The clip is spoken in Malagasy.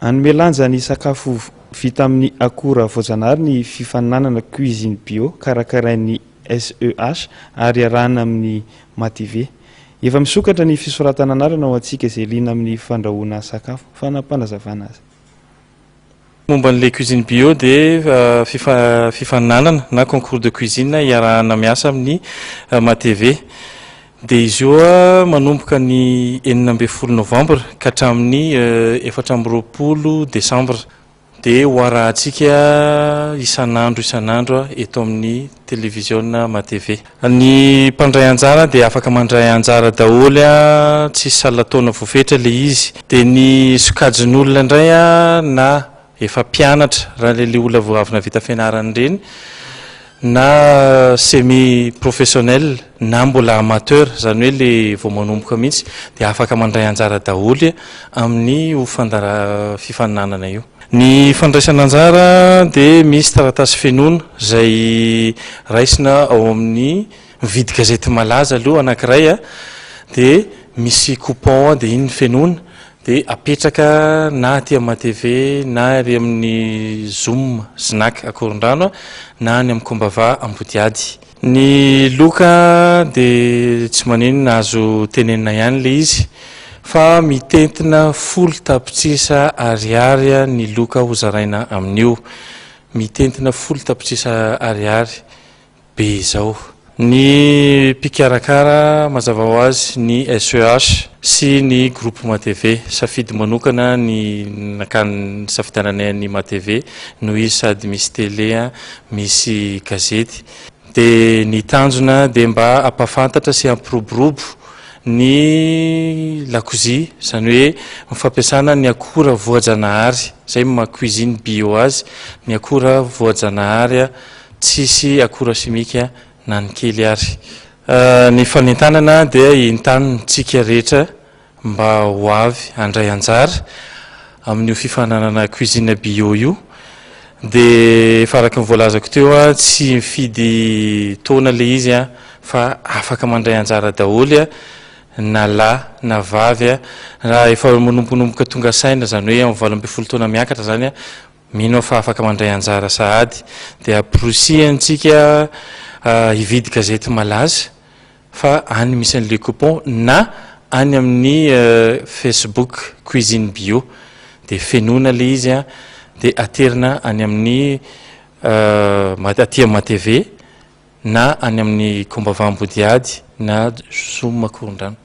Anomelanja ny sakafo vita amin'ny akora voajanahary ny fifaninanana cuisine bio karakarain'ny SEH ary arahana amin'ny MATV. Efa misokatra ny fisoratana anarana ho antsika izay liana amin'ny fandrahoana sakafo fa nampanazavana azy. Momba an'ilay cuisine bio dia fifaninanana na concours de cuisine iarahana miasa amin'ny MATV. Dia izy io manomboka ny 9 Novambra ka hatramin'ny 14 Desambra. Dia ho arahantsika isan'andro eto amin'ny télévision MATV. Ny mpandray anjara dia afaka mandray anjara daholo tsisy salatona voafetra ilay izy. Dia ny sokajin'olona indray na efa mpianatra raha ilay olona vao avy navita fianarana ireny, na semi professionnel na mbola amateur, zany hoe le vao manomboka mihitsy, dia afaka mandray anjara daholo amin'ny fifaninanana io. Ny fandraisana anjara dia misy taratasy fenoana izay raisina ao amin'ny mividy gazety malaza aloha anankiray, dia misy coupon dia iny fenoana dia apetraka na aty MATV na ary amin'ny Zoom Snack Akorondrano na any amin'ny Kombava Ambodiady. Ny loka dia tsy manino azo tenenina ihany le izy fa mitentina 10 tapitrisa ariary ny loka hozaraina amin'io. Mitentina 10 tapitrisa ariary be izao. Ny mpikarakara mazava ho azy ny SEH sy ny groupe MATV safidy manokana ny nakany safidiananay ny MATV noho izy sady misy télé misy gazety. Dia ny tanjona dia mba ampafantatra sy ampiroborobo ny lakozia, izany hoe mifampiasana ny akora voajanahary, izay maha cuisine bio azy, ny akora voajanahary tsisy akora simika na ny kely ary. Ny fanentanana dia entanitsika rehetra mba ho avy handray anjara amin'io fifaninanana cuisine bio io. Dia faraka ny voalazako teo tsy mifidy taona le izy fa afaka mandray anjara daholo na lahy na vavy raha efa manombonomboka tonga saina, zany hoe amin'ny 20 taona miakatra zany mino fa afaka mandray anjara sahady. Dia aprosiantsika hividy gazety malaza fa any misy an'ilay coupon na any amin'ny Facebook cuisine bio, dia fenoana le izy dia aterina any amin'ny aty MATV na any amin'ny Kombava Ambodiady na Zoom Akorondrano.